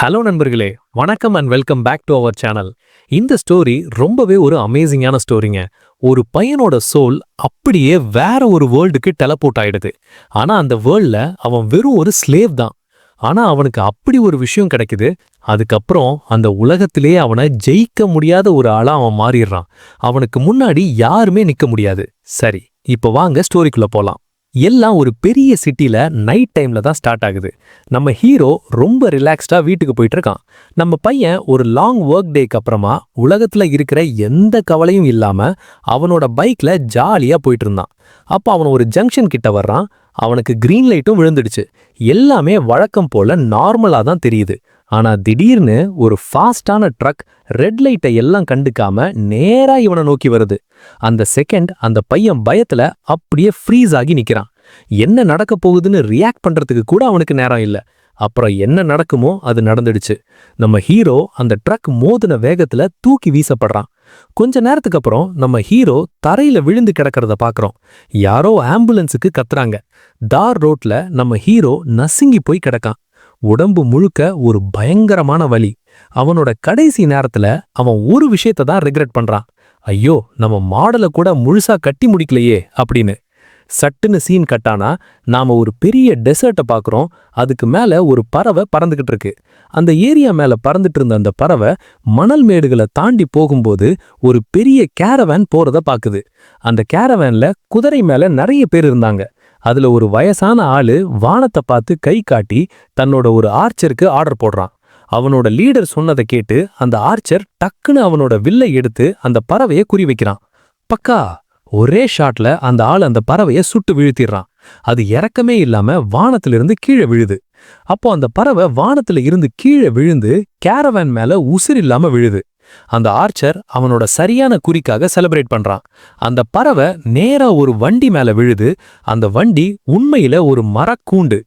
Hello நண்பர்களே, வணக்கம் and welcome back to our channel. இந்த ஸ்டோரி ரொம்பவே ஒரு அமேசிங்கான ஸ்டோரிங்க. ஒரு பையனோட சோல் அப்படியே வேற ஒரு வேர்ல்டுக்கு டெலபோர்ட் ஆயிடுது. ஆனா அந்த வேர்ல்ட்ல அவன் வெறும் ஒரு ஸ்லேவ் தான். ஆனா அவனுக்கு அப்படி ஒரு விஷயம் கிடைக்குது. அதுக்கப்புறம் அந்த உலகத்திலேயே அவனை ஜெயிக்க முடியாத ஒரு ஆளா அவன் மாறிடுறான். அவனுக்கு முன்னாடி யாருமே நிக்க முடியாது. சரி, இப்ப வாங்க ஸ்டோரிக்குள்ள போலாம். எல்லாம் ஒரு பெரிய சிட்டில நைட் டைம்ல தான் ஸ்டார்ட் ஆகுது. நம்ம ஹீரோ ரொம்ப ரிலாக்ஸ்டா வீட்டுக்கு போயிட்டு இருக்கான். நம்ம பையன் ஒரு லாங் ஒர்க் டேக்கு அப்புறமா உலகத்துல இருக்கிற எந்த கவலையும் இல்லாம அவனோட பைக்ல ஜாலியா போயிட்டு இருந்தான். அப்ப அவன் ஒரு ஜங்ஷன் கிட்ட வர்றான். அவனுக்கு கிரீன் லைட்டும் விழுந்துடுச்சு. எல்லாமே வழக்கம் போல நார்மலா தான் தெரியுது. ஆனா திடீர்னு ஒரு ஃபாஸ்டான ட்ரக் ரெட் லைட்டை எல்லாம் கண்டுக்காம நேரா இவனை நோக்கி வருது. அந்த செகண்ட் அந்த பையன் பயத்துல அப்படியே ஃப்ரீஸ் ஆகி நிக்கிறான். என்ன நடக்க போகுதுன்னு ரியாக்ட் பண்றதுக்கு கூட அவனுக்கு நேரம் இல்ல. அப்புறம் என்ன நடக்குமோ அது நடந்துடுச்சு. நம்ம ஹீரோ அந்த ட்ரக் மோதின வேகத்துல தூக்கி வீசப்படுறான். கொஞ்ச நேரத்துக்கு அப்புறம் நம்ம ஹீரோ தரையில விழுந்து கிடக்கிறத பாக்குறோம். யாரோ ஆம்புலன்ஸுக்கு கத்துறாங்க. தார் ரோட்ல நம்ம ஹீரோ நசுங்கி போய் கிடக்கான். உடம்பு முழுக்க ஒரு பயங்கரமான வலி. அவனோட கடைசி நேரத்துல அவன் ஒரு விஷயத்தை தான் ரிக்ரெட் பண்றான். ஐயோ, நம்ம மாடலை கூட முழுசா கட்டி முடிக்கலையே அப்படின்னு. சட்டுன்னு சீன் கட்டானா நாம ஒரு பெரிய டெசர்ட்டை பாக்குறோம். அதுக்கு மேல ஒரு பறவை பறந்துகிட்டு இருக்கு. அந்த ஏரியா மேல பறந்துட்டு இருந்த அந்த பறவை மணல் மேடுகளை தாண்டி போகும்போது ஒரு பெரிய கேரவேன் போறத பாக்குது. அந்த கேரவேன்ல குதிரை மேல நிறைய பேர் இருந்தாங்க. அதுல ஒரு வயசான ஆளு வானத்தை பார்த்து கை காட்டி தன்னோட ஒரு ஆர்ச்சருக்கு ஆர்டர் போடுறான். அவனோட லீடர் சொன்னதை கேட்டு அந்த ஆர்ச்சர் டக்குன்னு அவனோட வில்லை எடுத்து அந்த பறவையை குறி வைக்கிறான். பக்கா ஒரே ஷாட்ல அந்த ஆள் அந்த பறவையை சுட்டு வீழ்த்திடுறான். அது இறக்கமே இல்லாம வானத்திலிருந்து கீழே விழுது. அப்போ அந்த பறவை வானத்துல இருந்து கீழே விழுந்து கேரவேன் மேல உசிர் இல்லாம விழுது. அந்த ஆர்ச்சர் அவனோட சரியான குறிக்காக செலிப்ரேட் பண்றான். அந்த பறவை நேரா ஒரு வண்டி மேல விழுது. அந்த வண்டி உண்மையில ஒரு மரக்கூண்டு.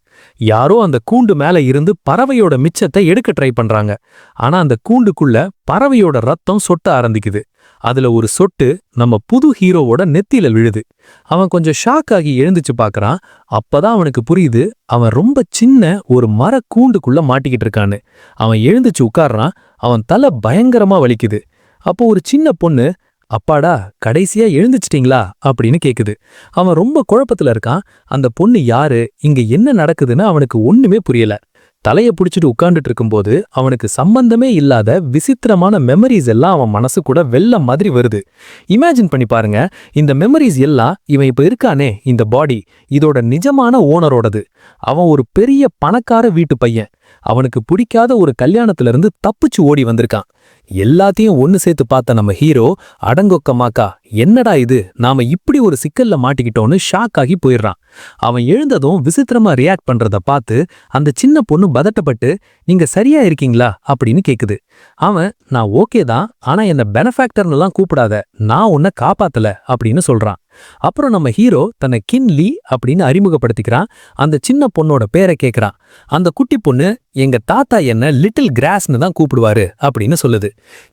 யாரோ அந்த கூண்டு மேல இருந்து பறவையோட மிச்சத்தை எடுக்க ட்ரை பண்றாங்க. ஆனா அந்த கூண்டுக்குள்ள பறவையோட ரத்தம் சொட்ட ஆரம்பிக்குது. அதுல ஒரு சொட்டு நம்ம புது ஹீரோவோட நெத்தியில விழுது. அவன் கொஞ்சம் ஷாக் ஆகி எழுந்துச்சு பாக்குறான். அப்பதான் அவனுக்கு புரியுது, அவன் ரொம்ப சின்ன ஒரு மரக்கூண்டுக்குள்ள மாட்டிக்கிட்டு இருக்கான்னு. அவன் எழுந்துச்சு உட்கார்றான். அவன் தலை பயங்கரமா வலிக்குது. அப்போ ஒரு சின்ன பொண்ணு, அப்பாடா கடைசியா எழுந்துச்சிட்டீங்களா அப்படின்னு கேக்குது. அவன் ரொம்ப குழப்பத்துல இருக்கான். அந்த பொண்ணு யாரு, இங்க என்ன நடக்குதுன்னு அவனுக்கு ஒண்ணுமே புரியல. தலைய புடிச்சிட்டு உட்கார்ந்துட்டு இருக்கும்போது அவனுக்கு சம்பந்தமே இல்லாத விசித்திரமான மெமரிஸ் எல்லாம் அவன் மனசு கூட வெள்ளம் மாதிரி வருது. இமேஜின் பண்ணி பாருங்க, இந்த மெமரிஸ் எல்லாம் இவன் இப்ப இருக்கானே இந்த பாடி, இதோட நிஜமான ஓனரோடது. அவன் ஒரு பெரிய பணக்கார வீட்டு பையன். அவனுக்கு பிடிக்காத ஒரு கல்யாணத்துல இருந்து தப்பிச்சு ஓடி வந்திருக்கான். எல்லாத்தையும் ஒன்னு சேர்த்து பார்த்த நம்ம ஹீரோ அடங்கொக்கமாக்கா, என்னடா இது, நாம இப்படி ஒரு சிக்கல்ல மாட்டிக்கிட்டோன்னு ஷாக் ஆகி போயிடுறான். அவன் எழுந்ததும் விசித்திரமா ரியாக்ட் பண்றத பார்த்து அந்த சின்ன பொண்ணு பதட்டப்பட்டு, நீங்க சரியா இருக்கீங்களா அப்படின்னு கேக்குது. அவன், நான் ஓகே தான், ஆனா என்ன பெனஃபேக்டர்னெல்லாம் கூப்பிடாத, நான் உன்னை காப்பாத்தல அப்படின்னு சொல்றான். அப்புறம் நம்ம ஹீரோ தன்னை கின்லி அப்படின்னு அறிமுகப்படுத்திக்கிறான். அந்த சின்ன பொண்ணோட பேரை கேட்கிறான். அந்த குட்டி பொண்ணு, எங்க தாத்தா என்ன லிட்டில் கிராஸ்னு தான் கூப்பிடுவாரு அப்படின்னு சொல்லுது.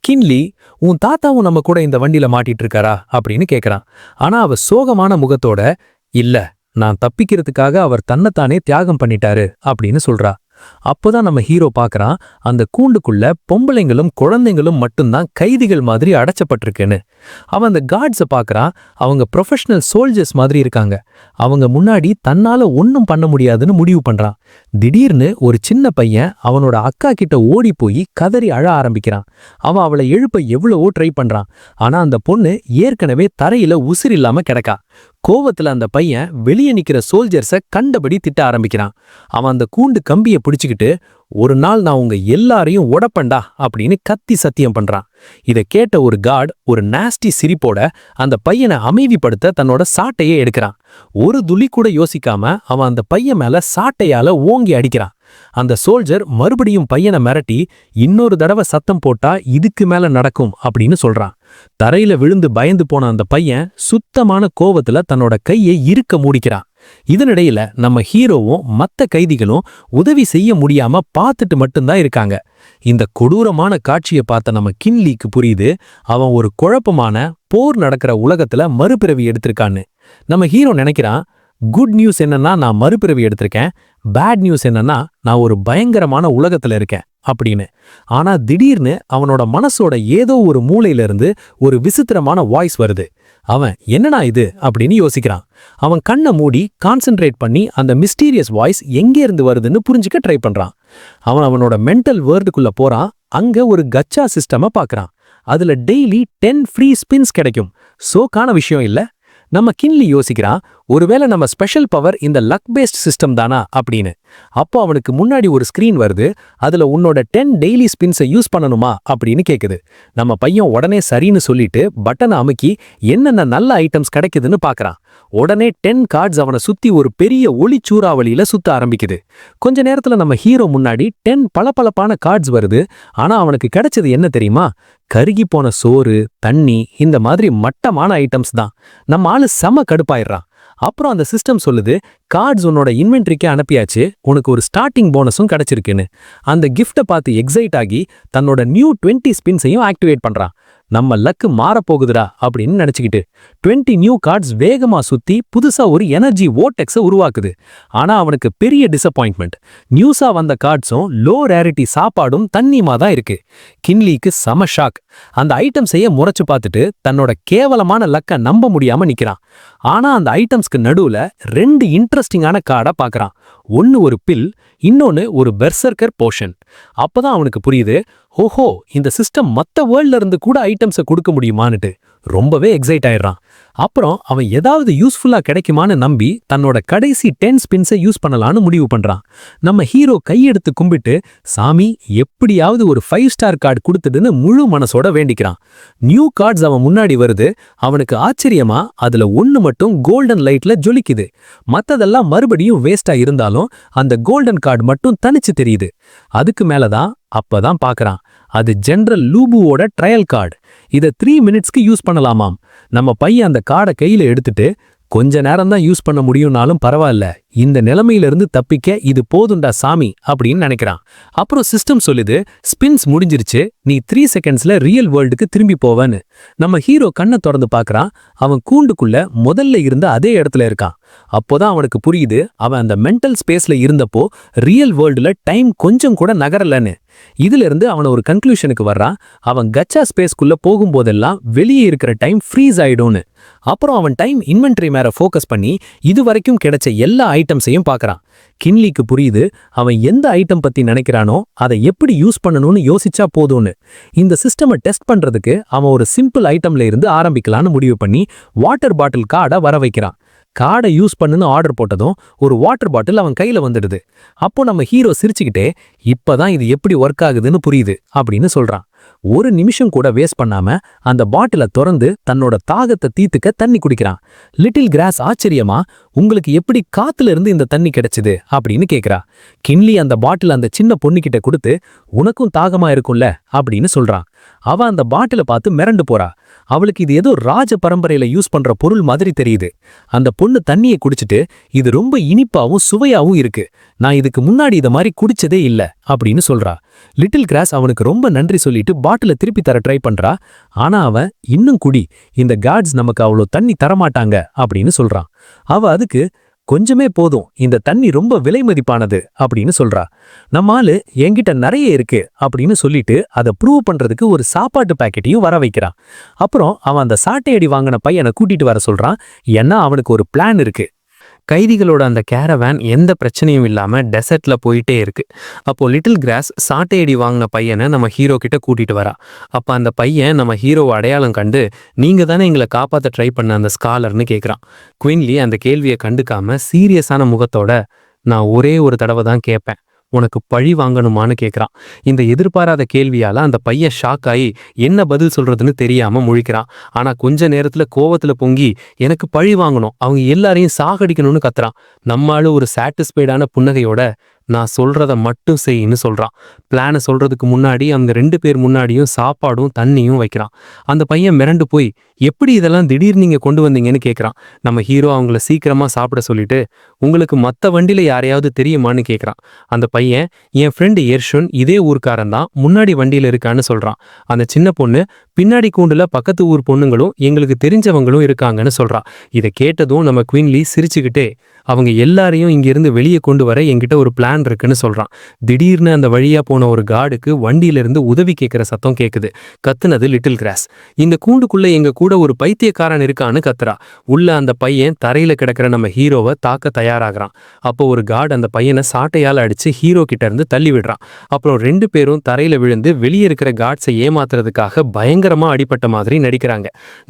கின்லி, உன் தாத்தாவும் நம்ம கூட இந்த வண்டியில மாட்டிட்டு இருக்காரா அப்படின்னு கேட்கிறான். ஆனா அவ சோகமான முகத்தோட, இல்ல, நான் தப்பிக்கிறதுக்காக அவர் தன்னைத்தானே தியாகம் பண்ணிட்டாரு அப்படின்னு சொல்றா. அப்போதான் நம்ம ஹீரோ பாக்குறான், அந்த கூண்டுக்குள்ள பொம்பளைங்களும் குழந்தைங்களும் மட்டும்தான் கைதிகள் மாதிரி அடைச்சப்பட்டிருக்குன்னு. அவன் அந்த கார்ட்ஸை பாக்குறான். அவங்க ப்ரொஃபஷனல் சோல்ஜர்ஸ் மாதிரி இருக்காங்க. அவங்க முன்னாடி தன்னால ஒன்னும் பண்ண முடியாதுன்னு முடிவு பண்றான். திடீர்னு ஒரு சின்ன பையன் அவனோட அக்கா கிட்ட ஓடி போய் கதறி அழ ஆரம்பிக்கிறான். அவன் அவளை எழுப்ப எவ்வளவோ ட்ரை பண்றான். ஆனா அந்த பொண்ணு ஏற்கனவே தரையில உசிர் இல்லாம கிடக்கா. கோவத்துல அந்த பையன் வெளியே நிக்கிற சோல்ஜர்ஸை கண்டபடி திட்ட ஆரம்பிக்கிறான். அவன் அந்த கூண்டு கம்பியை பிடிச்சுக்கிட்டு, ஒரு நாள் நான் உங்க எல்லாரையும் உடப்பண்டா அப்படின்னு கத்தி சத்தியம் பண்றான். இதை கேட்ட ஒரு கார்டு ஒரு நாஸ்டி சிரிப்போட அந்த பையனை அமைதிப்படுத்த தன்னோட சாட்டையே எடுக்கிறான். ஒரு துளி கூட யோசிக்காம அவன் அந்த பையன் மேல சாட்டையால ஓங்கி அடிக்கிறான். அந்த சோல்ஜர் மறுபடியும் பையனை மிரட்டி, இன்னொரு தடவை சத்தம் போட்டா இதுக்கு மேல நடக்கும் அப்படின்னு சொல்றான். தரையில விழுந்து பயந்து போன அந்த பையன் சுத்தமான கோவத்துல தன்னோட கையை இறுக்க மூடிக்கிறான். இதனிடையில நம்ம ஹீரோவும் மத்த கைதிகளும் உதவி செய்ய முடியாம பார்த்துட்டு மட்டும்தான் இருக்காங்க. இந்த கொடூரமான காட்சியை பார்த்த நம்ம கின்லிக்கு புரியுது, அவன் ஒரு குழப்பமான போர் நடக்கிற உலகத்துல மறுபிறவி எடுத்திருக்கான்னு. நம்ம ஹீரோ நினைக்கிறான், குட் நியூஸ் என்னன்னா நான் மறுபிறவி எடுத்திருக்கேன், பேட் நியூஸ் என்னன்னா நான் ஒரு பயங்கரமான உலகத்துல இருக்கேன். அப்படின்னு. ஆனா திடீர்னு அவனோட மனசோட ஏதோ ஒரு மூலையில இருந்து ஒரு விசித்திரமான வாய்ஸ் வருது. அவன் என்னடா இது அப்படின்னு யோசிக்கிறான். அவன் கண்ணை மூடி கான்சென்ட்ரேட் பண்ணி அந்த மிஸ்டீரியஸ் வாய்ஸ் எங்கே இருந்து வருதுன்னு புரிஞ்சுக்க ட்ரை பண்றான். அவனோட மென்டல் வேர்ல்டுக்குள்ள போறான். அங்க ஒரு கச்சா சிஸ்டமை பார்க்கறான். அதுல டெய்லி 10 ஃப்ரீ ஸ்பின்ஸ் கிடைக்கும். சோக்கான விஷயம் இல்ல. நம்ம கின்லி யோசிக்கிறான், ஒருவேளை நம்ம ஸ்பெஷல் பவர் இந்த லக் பேஸ்ட் சிஸ்டம் தானா அப்படின்னு. அப்போ அவனுக்கு முன்னாடி ஒரு ஸ்கிரீன் வருது. அதுல உன்னோட 10 டெய்லி ஸ்பின்ஸை யூஸ் பண்ணணுமா அப்படின்னு கேக்குது. நம்ம பையன் உடனே சரின்னு சொல்லிட்டு பட்டனை அமுக்கி என்னென்ன நல்ல ஐட்டம்ஸ் கிடைக்குதுன்னு பார்க்கறான். உடனே 10 கார்ட்ஸ் அவனை சுத்தி ஒரு பெரிய ஒளி சூறாவளியில சுத்த ஆரம்பிக்குது. கொஞ்ச நேரத்துல நம்ம ஹீரோ முன்னாடி 10 பளபளப்பான கார்ட்ஸ் வருது. ஆனா அவனுக்கு கிடைச்சது என்ன தெரியுமா? கருகி போன சோறு, தண்ணி, இந்த மாதிரி மட்டமான ஐட்டம்ஸ் தான். நம்ம ஆளு செம கடுப்பாயிடுறான். அப்புறம் அந்த சிஸ்டம் சொல்லுது, கார்ட்ஸ் உன்னோட இன்வென்ட்ரிக்கே அனுப்பியாச்சு, உனக்கு ஒரு ஸ்டார்டிங் போனஸும் கிடைச்சிருக்குன்னு. அந்த கிஃப்டை பார்த்து எக்ஸைட் ஆகி தன்னோட நியூ 20 ஸ்பின்ஸையும் ஆக்டிவேட் பண்றான். நம்ம லக்கு மாறப்போகுதுடா அப்படின்னு நினைச்சுக்கிட்டு 20 நியூ கார்ட்ஸ் வேகமா சுத்தி புதுசா ஒரு எனர்ஜி வோர்டெக்ஸை உருவாக்குது. ஆனா அவனுக்கு பெரிய டிசப்பாயின்ட்மெண்ட். நியூஸா வந்த கார்ட்ஸும் லோ ரேரிட்டி சாப்பாடும் தண்ணியுமா தான் இருக்கு. கின்லிக்கு செம ஷாக். அந்த ஐட்டம்ஸையே முறைச்சு பார்த்துட்டு தன்னோட கேவலமான லக்க நம்ப முடியாம நிக்கிறான். ஆனா அந்த ஐட்டம்ஸ்க்கு நடுவுல 2 இன்ட்ரெஸ்டிங்கான கார்டை பார்க்கறான். ஒன்னு ஒரு பில், இன்னொன்னு ஒரு பெர்சர்க்கர் போஷன். அப்பதான் அவனுக்கு புரியுது, ஓஹோ இந்த சிஸ்டம் மத்த வேர்ல்ட்ல இருந்து கூட ஐட்டம்ஸை கொடுக்க முடியுமான்னுட்டு. ரொம்பவே எக்ஸைட் ஆயிடுறான். அப்புறம் அவன் ஏதாவது யூஸ்ஃபுல்லா கிடைக்குமான்னு நம்பி தன்னோட கடைசி 10 ஸ்பின்ஸை யூஸ் பண்ணலான்னு முடிவு பண்றான். நம்ம ஹீரோ கையெடுத்து கும்பிட்டு, சாமி எப்படியாவது ஒரு 5 ஸ்டார் கார்டு கொடுத்துடுன்னு முழு மனசோட வேண்டிக்கிறான். நியூ கார்ட்ஸ் அவன் முன்னாடி வருது. அவனுக்கு ஆச்சரியமா அதுல ஒன்னு மட்டும் கோல்டன் லைட்ல ஜொலிக்குது. மத்ததெல்லாம் மறுபடியும் வேஸ்டா இருந்தாலும் அந்த கோல்டன் கார்டு மட்டும் தனிச்சு தெரியுது. அதுக்கு மேலதான் அப்பதான் பார்க்கறான், அது ஜெனரல் லூபுவோட ட்ரையல் கார்டு. இதை 3 மினிட்ஸ்க்கு யூஸ் பண்ணலாமாம். நம்ம பையன் அந்த கார்டை கையில எடுத்துட்டு, கொஞ்ச நேரம் தான் யூஸ் பண்ண முடியும்னாலும் பரவாயில்ல, இந்த நிலைமையிலிருந்து தப்பிக்க இது போதுண்டா சாமி அப்படின்னு நினைக்கிறான். அப்புறம் சிஸ்டம் சொல்லுது, ஸ்பின்ஸ் முடிஞ்சிருச்சு, நீ 3 செகண்ட்ஸ்ல ரியல் வேர்ல்டுக்கு திரும்பி போவன்னு. நம்ம ஹீரோ கண்ணை திறந்து பார்க்கறான். அவன் கூண்டுக்குள்ள முதல்ல இருந்த அதே இடத்துல இருக்கான். அப்போதான் அவனுக்கு புரியுது, அவன் அந்த மென்டல் ஸ்பேஸ்ல இருந்தப்போ ரியல் வேர்ல்டுல டைம் கொஞ்சம் கூட நகரலன்னு. இதுல இருந்து அவன் ஒரு கன்க்ளூஷனுக்கு வர்றான். அவன் கச்சா ஸ்பேஸ்க்குள்ள போகும்போதெல்லாம் வெளியே இருக்கிற டைம் ஃப்ரீஸ் ஆயிடும்னு. அப்புறம் அவன் டைம் இன்வென்ட்ரி மேல ஃபோக்கஸ் பண்ணி இது வரைக்கும் கிடைச்ச எல்லா ஐட்டம்ஸையும் பார்க்கறான். கின்லிக்கு புரியுது, அவன் எந்த ஐட்டம் பத்தி நினைக்கிறானோ அதை எப்படி யூஸ் பண்ணணும்னு யோசிச்சா போதும்னு. இந்த சிஸ்டமை டெஸ்ட் பண்றதுக்கு அவன் ஒரு சிம்பிள் ஐட்டம்ல இருந்து ஆரம்பிக்கலான்னு முடிவு பண்ணி வாட்டர் பாட்டில் கார்டை வர வைக்கிறான். கார்டை யூஸ் பண்ணுன்னு ஆர்டர் போட்டதும் ஒரு வாட்டர் பாட்டில் அவன் கையில வந்துடுது. அப்போ நம்ம ஹீரோ சிரிச்சுக்கிட்டே, இப்பதான் இது எப்படி ஒர்க் ஆகுதுன்னு புரியுது அப்படின்னு சொல்றான். ஒரு நிமிஷம் கூட வேஸ்ட் பண்ணாம அந்த பாட்டிலை திறந்து தன்னோட தாகத்தை தீத்துக்க தண்ணி குடிக்கிறான். லிட்டில் கிராஸ் ஆச்சரியமா, உங்களுக்கு எப்படி காத்துல இருந்து இந்த தண்ணி கிடைச்சது அப்படின்னு கேக்குறா. கின்லி அந்த பாட்டில் அந்த சின்ன பொண்ணுகிட்ட கொடுத்து, உனக்கும் தாகமா இருக்கும்ல அப்படின்னு சொல்றான். அவ அந்த பாட்டிலை பார்த்து மிரண்டு போறா. அவளுக்கு இது ஏதோ ராஜ பரம்பரையில யூஸ் பண்ற பொருள் மாதிரி தெரியுது. அந்த பொண்ணு தண்ணியை குடிச்சிட்டு, இது ரொம்ப இனிப்பாவும் சுவையாவும் இருக்கு, நான் இதுக்கு முன்னாடி இத மாதிரி குடிச்சதே இல்ல அப்படின்னு சொல்றா. லிட்டில் கிராஸ் அவனுக்கு ரொம்ப நன்றி சொல்லிட்டு பாட்டில திருப்பி தர ட்ரை பண்றா. ஆனா அவன், இன்னும் குடி, இந்த கார்ட்ஸ் நமக்கு அவ்வளோ தண்ணி தரமாட்டாங்க அப்படின்னு சொல்றான். அவ அதுக்கு, கொஞ்சமே போதும், இந்த தண்ணி ரொம்ப விலை மதிப்பானது அப்படின்னு சொல்றா. நம்ம ஆளு, என்கிட்ட நிறைய இருக்கு அப்படின்னு சொல்லிட்டு அதை ப்ரூவ் பண்றதுக்கு ஒரு சாப்பாட்டு பாக்கெட்டையும் வர வைக்கிறான். அப்புறம் அவன் அந்த சாட்டையடி வாங்கின பையனை கூட்டிட்டு வர சொல்றான். ஏன்னா அவனுக்கு ஒரு பிளான் இருக்கு. கைதிகளோட அந்த கேரவேன் எந்த பிரச்சனையும் இல்லாம டெசர்ட்ல போயிட்டே இருக்கு. அப்போ லிட்டில் கிராஸ் சாட்டையடி வாங்கின பையனை நம்ம ஹீரோ கிட்ட கூட்டிட்டு வரா. அப்ப அந்த பையன் நம்ம ஹீரோவை அடையாளம் கண்டு, நீங்க தானே எங்களை காப்பாத்த ட்ரை பண்ண அந்த ஸ்காலர்னு கேட்குறான். குயின்லி அந்த கேள்வியை கண்டுக்காம சீரியஸான முகத்தோட, நான் ஒரே ஒரு தடவை தான் கேட்பேன், உனக்கு பழி வாங்கணுமான்னு கேட்குறான். இந்த எதிர்பாராத கேள்வியால அந்த பையன் ஷாக் ஆகி என்ன பதில் சொல்றதுன்னு தெரியாம முழிக்கிறான். ஆனா கொஞ்ச நேரத்துல கோவத்துல பொங்கி, எனக்கு பழி வாங்கணும், அவங்க எல்லாரையும் சாகடிக்கணும்னு கத்துறான். நம்மால ஒரு சாட்டிஸ்ஃபைடான புன்னகையோட, நான் சொல்றத மட்டும் செய்யின்னு சொல்றான். பிளானை சொல்றதுக்கு முன்னாடி அவங்க 2 பேர் முன்னாடியும் சாப்பாடும் தண்ணியும் வைக்கிறான். அந்த பையன் மிரண்டு போய், எப்படி இதெல்லாம் திடீர்னு நீங்க கொண்டு வந்தீங்கன்னு கேட்குறான். நம்ம ஹீரோ அவங்கள சீக்கிரமா சாப்பிட சொல்லிட்டு, உங்களுக்கு மத்த வண்டியில யாரையாவது தெரியுமான்னு கேக்குறான். அந்த பையன், என் ஃப்ரெண்டு எர்ஷுன் இதே ஊர்க்காரன் தான், முன்னாடி வண்டியில இருக்கான்னு சொல்றான். அந்த சின்ன பொண்ணு, பின்னாடி கூண்டுல பக்கத்து ஊர் பொண்ணுங்களும் எங்களுக்கு தெரிஞ்சவங்களும் இருக்காங்கன்னு சொல்றா. இதை கேட்டதும் நம்ம குயின்லி சிரிச்சுக்கிட்டே, அவங்க எல்லாரையும் இங்கிருந்து வெளியே கொண்டு வர என்கிட்ட ஒரு பிளான் இருக்குன்னு சொல்றான். திடீர்னு அந்த வழியா போன ஒரு கார்டுக்கு வண்டியிலிருந்து உதவி கேட்கிற சத்தம் கேக்குது. கத்துனது லிட்டில் கிராஸ். இந்த கூண்டுக்குள்ள எங்க கூட ஒரு பைத்தியக்காரன் இருக்கான்னு கத்துறா. உள்ள அந்த பையன் தரையில கிடக்கிற நம்ம ஹீரோவை தாக்க தயாராகிறான். அப்போ ஒரு கார்டு அந்த பையனை சாட்டையால அடிச்சு ஹீரோ கிட்ட இருந்து தள்ளி விடுறான். அப்புறம் 2 பேரும் தரையில விழுந்து வெளியே இருக்கிற கார்ட்ஸை ஏமாத்துறதுக்காக பயங்கரமா அடிபட்ட மாதிரி நடிக்கிறாங்க.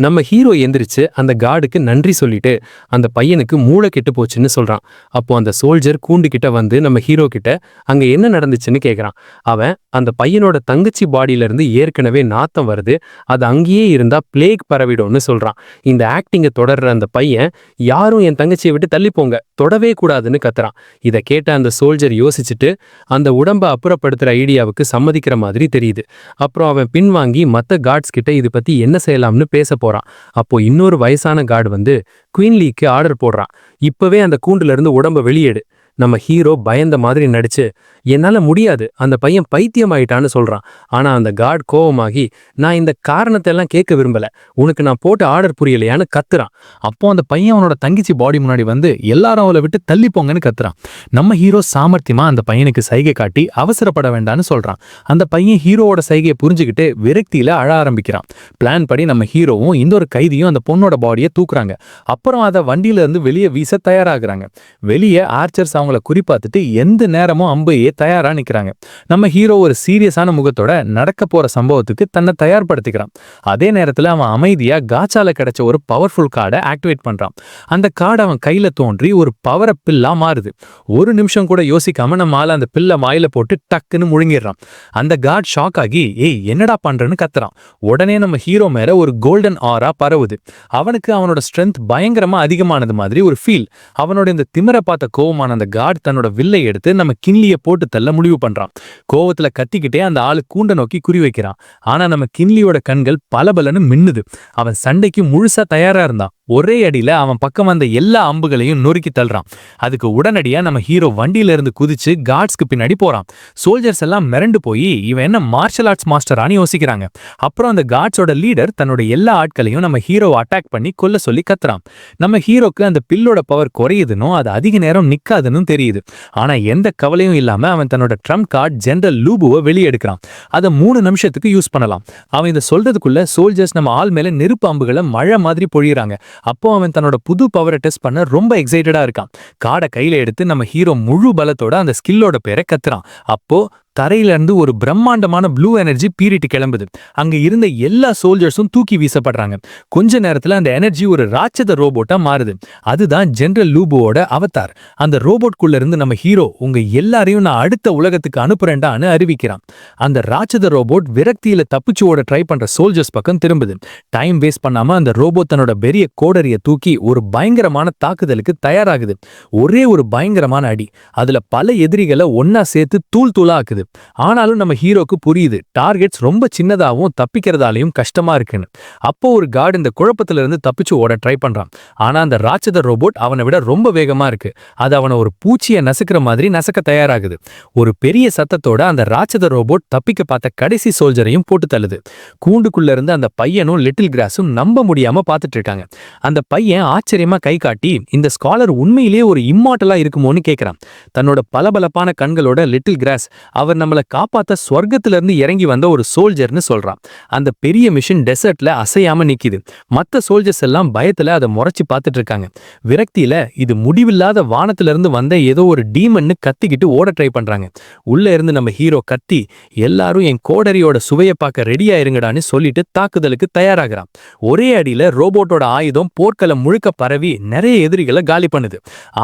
நம்ம ஹீரோ எந்திரிச்சு அந்த கார்டுக்கு நன்றி சொல்லிட்டு அந்த பையனுக்கு மூளை கெட்டு போச்சுன்னு சொல்றான். அப்போ அந்த சோல்ஜர் கூண்டு கிட்ட வந்து நம்ம ஹீரோ கிட்ட அங்க என்ன நடந்துச்சுன்னு கேக்குறான். அவன் அந்த பையனோட தங்கச்சி பாடியில இருந்து ஏற்கனவே நாத்தம் வருது, அது அங்கேயே இருந்தா பிளேக் பரவிடும்னு சொல்றான். இந்த ஆக்டிங்க தொடர்ற அந்த பையன், யாரும் என் தங்கச்சியை விட்டு தள்ளி போங்க, தொடவே கூடாதுன்னு கத்துறான். இதை கேட்ட அந்த சோல்ஜர் யோசிச்சுட்டு அந்த உடம்ப அப்புறப்படுத்துற ஐடியாவுக்கு சம்மதிக்கிற மாதிரி தெரியுது. அப்புறம் அவன் பின்வாங்கி மத்த கார்ட்ஸ் கிட்ட இது பத்தி என்ன செய்யலாம்னு பேச போறான். அப்போ இன்னொரு வயசான கார்டு வந்து குயின்லிக்கு ஆர்டர் போடுறான். இப்பவே அந்த கூண்டுல இருந்து உடம்ப வெளியேடு. நம்ம ஹீரோ பயந்த மாதிரி நடிச்சு, என்னால முடியாது, அந்த பையன் பைத்தியம் ஆயிட்டான்னு சொல்றான். ஆனா அந்த கார்டு கோவமாகி, நான் இந்த காரணத்தை எல்லாம் கேட்க விரும்பல, உனக்கு நான் போட்ட ஆர்டர் புரியலையான்னு கத்துறான். அப்போ அந்த பையன் அவனோட தங்கச்சி பாடி முன்னாடி வந்து எல்லாரும் அவளை விட்டு தள்ளி போங்கன்னு கத்துறான். நம்ம ஹீரோ சாமர்த்தியமா அந்த பையனுக்கு சைகை காட்டி அவசரப்பட வேண்டான்னு சொல்றான். அந்த பையன் ஹீரோவோட சைகையை புரிஞ்சுக்கிட்டு விரக்தியில அழ ஆரம்பிக்கிறான். பிளான் படி நம்ம ஹீரோவும் இந்த ஒரு கைதியும் அந்த பொண்ணோட பாடியை தூக்குறாங்க. அப்புறம் அதை வண்டியில இருந்து வெளியே வீச தயாராகிறாங்க. வெளியே ஆர்ச்சர்ஸ் அவங்கள குறிப்பாத்துட்டு எந்த நேரமும் அம்பையே தயாரா நிக்கிறாங்க. நம்ம ஹீரோ ஒரு சீரியஸான முகத்தோட நடக்க போற சம்பவத்துக்கு தன்னை தயார்படுத்திக்கிறான். அதே நேரத்துல அவன் அமைதியா காச்சால கிடைச்ச ஒரு பவர்ஃபுல் கார்டை ஆக்டிவேட் பண்றான். அந்த கார்டு அவன் கையில தோன்றி ஒரு பவர பில்லா மாறுது. ஒரு நிமிஷம் கூட யோசிக்காம நம்ம ஆள அந்த பில்ல வாயில போட்டு டக்குன்னு முழுங்கிடுறான். அந்த கார்டு ஷாக் ஆகி, ஏய் என்னடா பண்றன்னு கத்துறான். உடனே நம்ம ஹீரோ மேல ஒரு கோல்டன் ஆரா பரவுது. அவனுக்கு அவனோட ஸ்ட்ரென்த் பயங்கரமா அதிகமானது மாதிரி ஒரு ஃபீல். அவனோட இந்த திமிர பார்த்த கோவமான அந்த கார்டு தன்னோட வில்லை எடுத்து நம்ம கின்லியை போட்டு தள்ள முடிவு பண்றான். கோவத்துல கத்திக்கிட்டே அந்த ஆளு கூண்ட நோக்கி குறி வைக்கிறான். ஆனா நம்ம கின்லியோட கண்கள் பலபலன்னு மின்னுது. அவன் சண்டைக்கு முழுசா தயாரா இருந்தான். ஒரே அடியில அவன் பக்கம் வந்த எல்லா அம்புகளையும் நொறுக்கி தள்ளுறான். அதுக்கு உடனடியா நம்ம ஹீரோ வண்டியில இருந்து குதிச்சு கார்ட்ஸ்க்கு பின்னாடி போறான். சோல்ஜர்ஸ் எல்லாம் மிரண்டு போய் இவன் என்ன மார்ஷல் ஆர்ட்ஸ் மாஸ்டரானு யோசிக்கிறாங்க. அப்புறம் அந்த கார்ட்ஸோட லீடர் தன்னோட எல்லா ஆட்களையும் நம்ம ஹீரோவை அட்டாக் பண்ணி கொல்ல சொல்லி கத்துறான். நம்ம ஹீரோக்கு அந்த பில்லோட பவர் குறையுதுன்னு, அது அதிக நேரம் நிக்காதுன்னு தெரியுது. ஆனா எந்த கவலையும் இல்லாம அவன் தன்னோட ட்ரம்ப் கார்டு ஜெனரல் லூபுவை வெளியெடுக்கிறான். அதை 3 நிமிஷத்துக்கு யூஸ் பண்ணலாம். அவன் இதை சொல்றதுக்குள்ள சோல்ஜர்ஸ் நம்ம ஆள் மேல நெருப்பு அம்புகளை மழை மாதிரி பொழியறாங்க. அப்போ அவன் தன்னோட புது பவரை டெஸ்ட் பண்ண ரொம்ப எக்ஸைட்டடா இருக்கான். கார்டை கையில எடுத்து நம்ம ஹீரோ முழு பலத்தோட அந்த ஸ்கில்லோட பேரை கத்துறான். அப்போ தரையில இருந்து ஒரு பிரம்மாண்டமான ப்ளூ எனர்ஜி பீரிட்டு கிளம்புது. அங்க இருந்த எல்லா சோல்ஜர்ஸும் தூக்கி வீசப்படுறாங்க. கொஞ்ச நேரத்துல அந்த எனர்ஜி ஒரு ராட்சத ரோபோட்டா மாறுது. அதுதான் ஜெனரல் லூபுவோட அவதார். அந்த ரோபோட்குள்ள இருந்து நம்ம ஹீரோ, உங்க எல்லாரையும் நான் அடுத்த உலகத்துக்கு அனுப்புறேன்டான்னு அறிவிக்கிறான். அந்த ராட்சத ரோபோட் விரக்தியில தப்பிச்சு ஓட ட்ரை பண்ற சோல்ஜர்ஸ் பக்கம் திரும்புது. டைம் வேஸ்ட் பண்ணாம அந்த ரோபோட் தன்னோட பெரிய கோடரிய தூக்கி ஒரு பயங்கரமான தாக்குதலுக்கு தயாராகுது. ஒரே ஒரு பயங்கரமான அடி அதுல பல எதிரிகளை ஒன்னா சேர்த்து தூள் தூளா ஆக்குது. ஆனாலும் நம்ம ஹீரோக்கு புரியுது, டார்கெட்ஸ் ரொம்ப சின்னதாகவும் தப்பிக்கிறதாலையும் கஷ்டமா இருக்குன்னு. அப்போ ஒரு கார்டு இந்த குழப்பத்துல இருந்து தப்பிச்சு ஓட ட்ரை பண்றான். ஆனா அந்த ராட்சத ரோபோட் அவனை விட ரொம்ப வேகமா இருக்கு. அது அவனை ஒரு பூச்சியை நசுக்கிற மாதிரி நசக்க தயாராகுது. ஒரு பெரிய சத்தத்தோட அந்த ராட்சத ரோபோட் தப்பிக்க பார்த்த கடைசி சோல்ஜரையும் போட்டு தள்ளுது. கூண்டுக்குள்ள இருந்து அந்த பையனும் லிட்டில் கிராஸும் நம்ப முடியாம பார்த்துட்டு இருக்காங்க. அந்த பையன் ஆச்சரியமா கை காட்டி, இந்த ஸ்காலர் உண்மையிலேயே ஒரு இம்மார்ட்டலா இருக்குமோன்னு கேட்கிறான். தன்னோட பளபளப்பான கண்களோட லிட்டில் கிராஸ் அவர் நம்மளை காப்பாத்த ஸ்வர்க்கத்துல இருந்து இறங்கி வந்த ஒரு சோல்ஜர்னு சொல்றான். அந்த பெரிய மிஷின் டெசர்ட்ல அசையாம நிக்குது. மத்த சோல்ஜர்ஸ் எல்லாம் பயத்துல அதை முறைச்சு பார்த்துட்டு இருக்காங்க. விரக்தியில இது முடிவில்லாத வானத்துல இருந்து வந்த ஏதோ ஒரு டீமன்னு கத்திக்கிட்டு ஓட ட்ரை பண்றாங்க. உள்ள இருந்து நம்ம ஹீரோ கத்தி, எல்லாரும் என் கோடரியோட சுவையை பார்க்க ரெடியா இருங்கடான்னு சொல்லிட்டு தாக்குதலுக்கு தயாராகிறான். ஒரே அடியில ரோபோட்டோட ஆயுதம் போர்க்களம் முழுக்க பரவி நிறைய எதிரிகளை காலி பண்ணுது.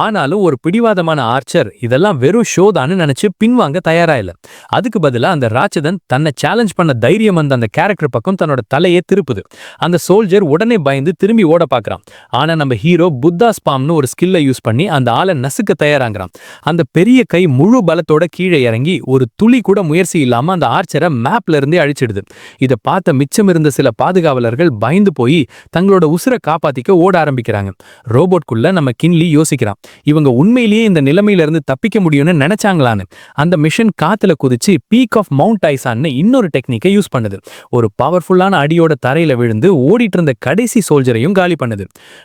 ஆனாலும் ஒரு பிடிவாதமான ஆர்ச்சர் இதெல்லாம் வெறும் ஷோ தான் நினைச்சு பின்வாங்க தயாரா இல்ல. அதுக்கு பதிலா அந்த ராட்சதன் தன்னை சேலஞ்ச் பண்ண தைரியம் அந்த கேரக்டர் பக்கம் தன்னோட தலையே திருப்புது. அந்த சோல்ஜர் உடனே பயந்து திரும்பி ஓட பார்க்கறான். ஆனா நம்ம ஹீரோ புத்தா ஸ்பாம்னு ஒரு ஸ்கில்லை யூஸ் பண்ணி அந்த ஆளை நசுக்க தயாராங்கிறான். அந்த பெரிய கை முழு பலத்தோட கீழே இறங்கி ஒரு துளி கூட முயற்சி இல்லாம அந்த ஆர்ச்சரை மேப்ல இருந்தே அழிச்சிடுது. இதை பார்த்த மிச்சம் இருந்த சில பாதுகாவலர்கள் பயந்து போய் தங்களோட உசுரை காப்பாத்திக்க ஓட ஆரம்பிக்கிறாங்க. ரோபோட்குள்ள நம்ம கின்லி யோசிக்கிறான், இவங்க உண்மையிலேயே இந்த நிலைமையில இருந்து தப்பிக்க முடியும்னு நினைச்சாங்களான்னு. அந்த மிஷன் காத்துல குதிச்சு பீக் ஆஃப் மவுண்ட் டைசான்னு இன்னொரு டெக்னிக்கை யூஸ் பண்ணுது. ஒரு பவர்ஃபுல்லான அடியோட தரையில விழுந்து ஓடிட்டு இருந்த கடைசி சோல்ஜரையும் காலி பண்ணுது.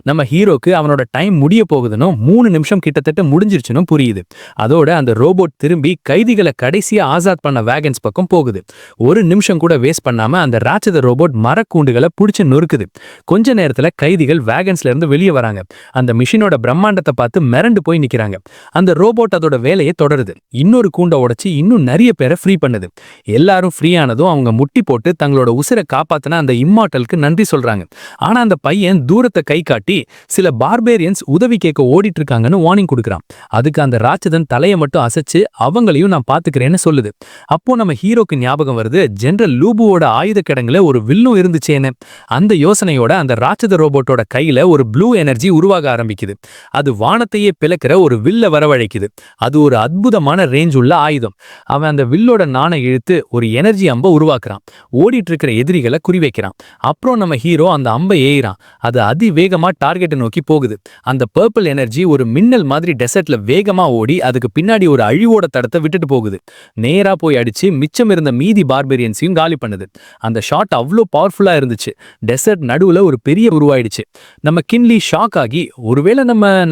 நம்ம ஹீரோக்கு அவனோட டைம் முடிய போகுதுன்னு 3 நிமிஷம் கிட்டத்தட்ட முடிஞ்சிருச்சுன்னு புரியுது. அதோட அந்த ரோபோட் திரும்பி கைதிகளை கடைசியா ஆசாத் பண்ண வேகன்ஸ் பக்கம் போகுது. ஒரு நிமிஷம் கூட வேஸ்ட் பண்ணாம அந்த ராட்சத ரோபோட் மரக்கூண்டுகளை புடிச்சு நொறுக்குது. கொஞ்ச நேரத்துல கைதிகள் வேகன்ஸ்ல இருந்து வெளியே வராங்க. அந்த மிஷினோட பிரம்மாண்டத்தை பார்த்து மிரண்டு போய் நிக்கிறாங்க. அந்த ரோபோட் அதோட வேலையை தொடருது. இன்னொரு கூண்டை உடைச்சு இன்னும் நிறைய பேரை ஃப்ரீ பண்ணுது. எல்லாரும் ஃப்ரீ ஆனதும் அவங்க முட்டி போட்டு தங்களோட உசிரை காப்பாத்தின அந்த இம்மார்டலுக்கு நன்றி சொல்றாங்க. ஆனா அந்த பையன் தூரத்தை கை காட்டி சில பார்பேரியன்ஸ் உதவி கேட்க ஓடிட்டு இருக்காங்கன்னு வார்னிங் கொடுக்குறான். அதுக்கு அந்த ராட்சதன் தலையை மட்டும் அசைச்சு அவங்களையும் நான் பாத்துக்கிறேன்னு சொல்லுது. அப்போ நம்ம ஹீரோக்கு ஞாபகம் வருது, ஜெனரல் லூபுவோட ஆயுத கிடங்குல ஒரு வில்லும் இருந்துச்சேன்னு. அந்த யோசனையோட அந்த ராட்சத ரோபோட்டோட கையில ஒரு ப்ளூ எனர்ஜி உருவாக ஆரம்பிக்குது. அது வானத்தையே பிளக்கிற ஒரு வில்ல வரவழைக்குது. அது ஒரு அற்புதமான ரேஞ்ச் உள்ள ஆயுதம். அவன் அந்த வில்லோட நாணை இழுத்து ஒரு எனர்ஜி அம்பை உருவாக்குறான். ஓடிட்டு இருக்கிற எதிரிகளை குறிவைக்கிறான். அப்புறம் நம்ம ஹீரோ அந்த அம்பை ஏறான். அது அதிவேகமா டார்கெட்டை நோக்கி போகுது. அந்த பர்பிள் எனர்ஜி ஒரு மின்னல் மாதிரி டெசர்ட்ல வேகமா ஓடி அதுக்கு பின்னாடி ஒரு அழிவோட தடத்தை விட்டுட்டு போகுது. நேரா போய் அடிச்சு மிச்சம் இருந்த மீதி பார்பேரியன்ஸையும் காலி பண்ணுது. அந்த ஷாட் அவ்வளோ பவர்ஃபுல்லா இருந்துச்சு. டெசர்ட் நடுவுல ஒரு பெரிய உருவாயிடுச்சு. நம்ம கின்லி ஷாக் ஆகி ஒருவேளை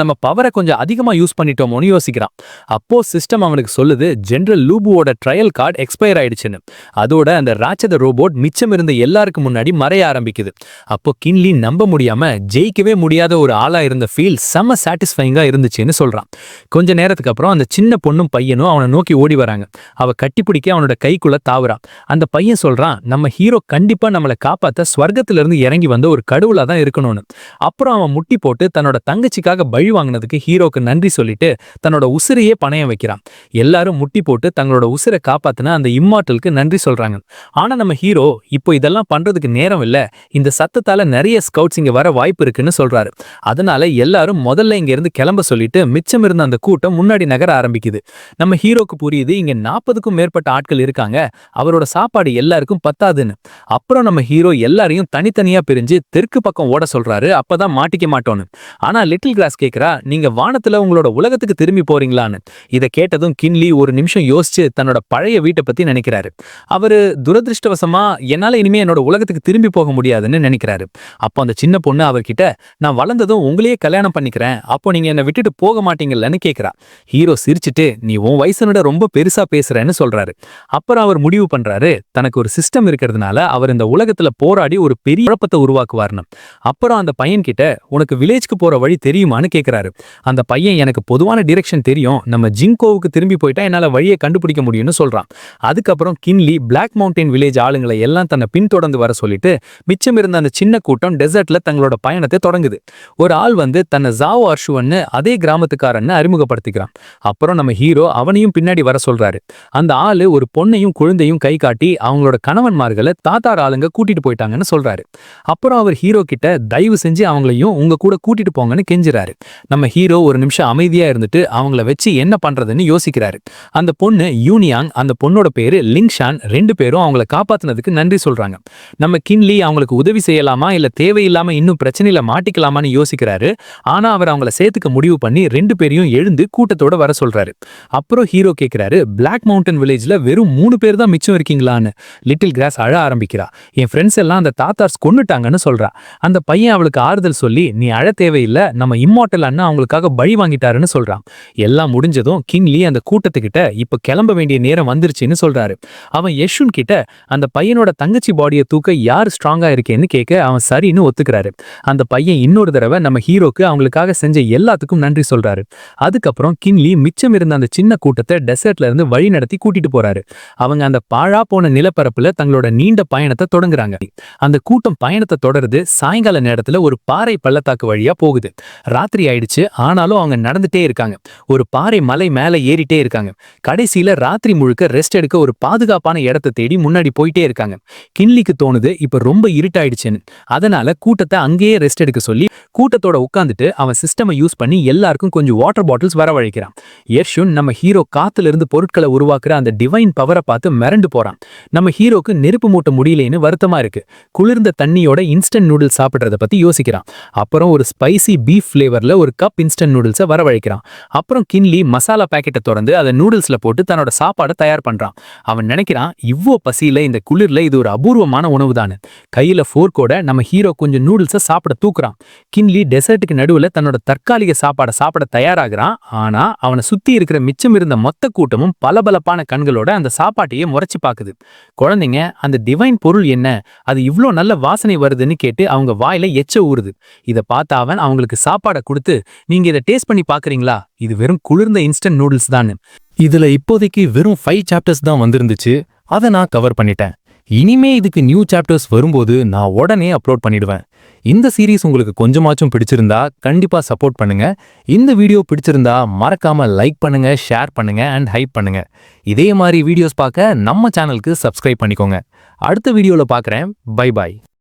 நம்ம பவரை கொஞ்சம் அதிகமா யூஸ் பண்ணிட்டோமோன்னு யோசிக்கிறான். அப்போ சிஸ்டம் அவனுக்கு சொல்லுது, ஜெனரல் லூபுவோட ட்ரையல் கார்டு எக்ஸ்பயர் ஆயிடுச்சுன்னு. அதோட அந்த ராட்சத ரோபோட் மிச்சம் இருந்த எல்லாருக்கும் முன்னாடி மறைய ஆரம்பிக்குது. அப்போ கின்லி நம்ப முடியாம ஜெயிக்கவே முடியாத ஒரு ஆளா இருந்த ஃபீல் செம சாட்டிஸ்ஃபைங்கா இருந்துச்சுன்னு சொல்றான். கொஞ்ச நேரத்துக்கு அப்புறம் அந்த சின்ன பொண்ணும் பையனும் அவனை நோக்கி ஓடி வராங்க. அவ கட்டிப்பிடிக்க அவனோட கைக்குள்ள தாவுறான். அந்த பையன் சொல்றான், நம்ம ஹீரோ கண்டிப்பா நம்மளை காப்பாத்த ஸ்வர்க்கத்துல இருந்து இறங்கி வந்த ஒரு கடவுளா தான் இருக்கணும்னு. அப்புறம் அவன் முட்டி போட்டு தன்னோட தங்கச்சிக்காக பழி வாங்கினதுக்கு ஹீரோக்கு நன்றி சொல்லிட்டு தன்னோட உசிரையே பணையம் வைக்கிறான். எல்லாரும் முட்டி போட்டு தங்களோட உசிரை காப்பாத்தின அந்த இம்மார்டலுக்கு நன்றி சொல்றாங்க. ஆனா நம்ம ஹீரோ இப்போ இதெல்லாம் பண்றதுக்கு நேரம் இல்ல, இந்த சத்தத்தால நிறைய ஸ்கவுட்ஸ் இங்க வர வாய்ப்பு இருக்குன்னு சொல்றாரு. அதனால எல்லாரும் முதல்ல இங்க இருந்து கிளம்ப சொல்லிட்டு மிச்சம் இருந்த அந்த கூட்டம் முன்னாடி நகர ஆரம்பிக்குது. நம்ம ஹீரோக்கு புரியுது, இங்க 40க்கும் மேற்பட்ட ஆட்கள் இருக்காங்க, அவரோட சாப்பாடு எல்லாருக்கும் பத்தாதுன்னு. அப்புறம் நம்ம ஹீரோ எல்லாரையும் தனித்தனியா பிரிஞ்சு தெற்கு பக்கம் ஓட சொல்றாரு. அப்பதான் மாட்டிக்க மாட்டோன்னு. ஆனா லிட்டில் கிராஸ் கேக்குறா, நீங்க வானத்துல உங்களோட உலகத்துக்கு திரும்பி போறீங்களான்னு. இதை கேட்டதும் கின்லி ஒரு நிமிஷம் யோசிச்சு தன்னோட பழைய வீட்டை பத்தி நினைக்கிறாரு. அவரு துரதிருஷ்டவசமா என்னால இனிமே என்னோட உலகத்துக்கு திரும்பி போக முடியாதுன்னு நினைக்கிறாரு. அப்போ அந்த சின்ன பொண்ணு அவர்கிட்ட, நான் வளர்ந்ததும் உங்களையே கல்யாணம் பண்ணிக்கிறேன், அப்போ நீங்க என்னை விட்டுட்டு போக மாட்டீங்கல்லன்னு கேட்கிறா. ஹீரோ சிரிச்சுட்டு, நீ உன் வயசனோட ரொம்ப பெருசா பேசுறேன்னு சொல்றாரு. அப்புறம் அவர் முடிவு பண்றாரு, தனக்கு ஒரு சிஸ்டம் இருக்கிறதுனால அவர் இந்த உலகத்துல போராடி ஒரு பெரிய குழப்பத்தை உருவாக்குவார்னு. அப்புறம் அந்த பையன் கிட்ட, உனக்கு வில்லேஜ்க்கு போற வழி தெரியுமான்னு கேட்கிறாரு. அந்த பையன், எனக்கு பொதுவான டிரெக்ஷன் தெரியும், நம்ம ஜிங்கோவுக்கு திரும்பி போயிட்டா என்னால வழியை கண்டுபிடிக்க முடியும்னு சொல்றான். அதுக்கப்புறம் கின்லி பிளாக் மவுண்டன் வில்லேஜ் ஆளுங்களை எல்லாம் தன்னை பின்தொடர்ந்து வர சொல்லிட்டு மிச்சம் இருந்த அந்த சின்ன கூட்டம் டெசர்ட்ல தங்களோட பயணத்தை தொடங்குது. ஒரு ஆள் வந்து தன்னை ஜாவோ அர்ஷுவன்னு அதே கிராமத்துக்காரன்னு அறிமுகப்படுத்திக்கிறான். அப்புறம் நம்ம ஹீரோ அவனையும் பின்னாடி வர சொல்றாரு. அந்த ஆளு ஒரு பொண்ணையும் குழந்தையும் கை காட்டி அவங்களோட கணவன்மார்களை தாத்தார் ஆளுங்க கூட்டிட்டு போயிட்டாங்கன்னு சொல்றாரு. அப்புறம் அவர் ஹீரோ கிட்ட, தயவு செஞ்சு அவங்களையும் உங்க கூட கூட்டிட்டு போங்கன்னு கெஞ்சுறாரு. நம்ம ஹீரோ ஒரு நிமிஷம் அமைதியா இருந்துட்டு அவங்கள வச்சு என்ன பண்றதுன்னு யோசிக்கிறாரு. அந்த பொண்ணு யூனியாங், அந்த பொண்ணோட பேரு லிங்ஷான். 2 பேரும் அவங்கள காப்பாத்தினதுக்கு நன்றி சொல்றாங்க. நம்ம கின்லி அவங்களுக்கு உதவி செய்யலாமா இல்ல தேவையில்லாம இன்னும் பிரச்சனையில மாட்டிக்கலாமான்னு யோசிக்கிறாரு. ஆனா அவர் அவங்கள சேர்த்துக்க முடிவு பண்ணி 2 பேரையும் எழுந்து கூட்டத்தோட வர சொல்றாரு. அப்புறம் ஹீரோ கேட்கிறாரு, பிளாக் மவுண்டன் வில்லேஜ்ல வெறும் 3 பேர் தான் மிச்சம் இருக்கீங்களான்னு. லிட்டில் கிராஸ் அழ ஆரம்பிக்கிறா. என் ஃப்ரெண்ட்ஸ் எல்லாம் அந்த தாத்தார்ஸ் கொன்னுட்டாங்கன்னு சொல்றா. அந்த பையன் அவளுக்கு ஆறுதல் சொல்லி, நீ அழ தேவையில்லை, நம்ம இம்மார்டல் அண்ணா அவங்களுக்காக பழி வாங்கிட்டாருன்னு சொல்றான். எல்லாம் முடிஞ்சதும் கின்லி அந்த கூட்டத்துக்கிட்ட இப்ப கிளம்ப வேண்டிய நேரம் வந்துருச்சுன்னு சொல்றாரு. அவன் யஷுன் கிட்ட, அந்த பையனோட தங்கச்சி பாடியை தூக்க யார் ஸ்ட்ராங்கா இருக்கேன்னு கேட்க அவன் சரின்னு ஒத்துக்கிறாரு. அந்த பையன் இன்னொரு தடவை நம்ம ஹீரோக்கு அவங்களுக்காக செஞ்ச எல்லாத்துக்கும் நன்றி சொல்றாரு. அதுக்கப்புறம் கின்லி மிச்சம் இருந்த அந்த சின்ன கூட்டத்தை டெசர்ட்ல இருந்து வழி நடத்தி கூட்டிட்டு போறாரு. அவங்க அந்த பாழா போன நிலப்பரப்புல தங்களோட நீண்ட பயணத்தை தொடங்குறாங்க. அந்த கூட்டம் பயணத்தை தொடருது. சாயங்கால நேரத்துல ஒரு பாறை பள்ளத்தாக்கு வழியா போகுது. ராத்திரி ஆயிடுச்சு, ஆனாலும் அவங்க நடந்துட்டே இருக்காங்க. ஒரு பாறை மலை மேல ஏறிட்டே இருக்காங்க. கடைசியில ராத்திரி முழுக்க ரெஸ்ட் எடுக்க ஒரு பாதுகாப்பான இடத்தை தேடி முன்னாடி போயிட்டே இருக்காங்க. கின்லிக்கு தோணுது இப்ப ரொம்ப இருட்டாயிடுச்சுன்னு. அதனால கூட்டத்தை அங்கேயே ரெஸ்ட் எடுக்க சொல்லி கூட்டத்தோட உட்காந்துட்டு அவன் சிஸ்டமை யூஸ் பண்ணி எல்லாருக்கும் கொஞ்சம் வாட்டர் பாட்டில்ஸ் வரவழைக்கிறான். யர்ஷுன் நம்ம ஹீரோ காத்துல இருந்து பொருட்களை உருவாக்குற அந்த டிவைன் பவரை பார்த்து மிரண்டு போறான். நம்ம ஹீரோக்கு நெருப்பு மூட்ட முடியலேன்னு வருத்தமா இருக்கு. குளிர்ந்த தண்ணியோட இன்ஸ்டன்ட் நூடுல்ஸ் சாப்பிடுறத பத்தி யோசிக்கிறான். அப்புறம் ஒரு ஸ்பைசி பீஃப் ஃபிளேவர்ல ஒரு கப் இன்ஸ்டன்ட் நூடுல்ஸை வரவழைக்கிறான். அப்புறம் கின்லி மசாலா பாக்கெட்டை திறந்து அதை நூடுல்ஸ்ல போட்டு தன்னோட சாப்பாடை தயார் பண்றான். அவன் நினைக்கிறான் இவ்வளோ பசியில இந்த குளிர்ல இது ஒரு அபூர்வமான உணவு தானே. கையில ஃபோர்க்கோட நம்ம ஹீரோ கொஞ்சம் நூடுல்ஸை சாப்பிட தூக்குறான். கின்லி டெசர்ட்டுக்கு நடுவுல தன்னோட தற்காலிக சாப்பாடை சாப்பிட தயாராகிறான். ஆனா அவனை சுத்தி இருக்கிற மிச்சம் இருந்த மொத்த கூட்டமும் பளபளப்பான கண்களோட அந்த சாப்பாட்டையே முறைச்சு பாக்குது. குழந்தைங்க அந்த டிவைன் பொருள் என்ன, அது இவ்ளோ நல்ல வாசனை வருதுன்னு கேட்டு அவங்க வாயில எச்ச ஊறுது. இதை பார்த்த அவன் அவங்களுக்கு சாப்பாடை கொடுத்து, நீங்க இதை டேஸ்ட் பண்ணி பாக்குறீங்களா, இது வெறும் குளிர்ந்த இன்ஸ்டன்ட் நூடுல்ஸ் தான். இதுல இப்போதைக்கு வெறும் 5 சாப்டர்ஸ் தான் வந்திருந்துச்சு. அதை நான் கவர் பண்ணிட்டேன். இனிமே இதுக்கு நியூ சாப்டர்ஸ் வரும்போது நான் உடனே அப்லோட் பண்ணிடுவேன். இந்த சீரீஸ் உங்களுக்கு கொஞ்சமாச்சும் பிடிச்சிருந்தா கண்டிப்பா சப்போர்ட் பண்ணுங்க. இந்த வீடியோ பிடிச்சிருந்தா மறக்காம லைக் பண்ணுங்க, ஷேர் பண்ணுங்க அண்ட் ஹைப் பண்ணுங்க. இதே மாதிரி வீடியோஸ் பார்க்க நம்ம சேனலுக்கு சப்ஸ்கிரைப் பண்ணிக்கோங்க. அடுத்த வீடியோல பார்க்குறேன். Bye bye.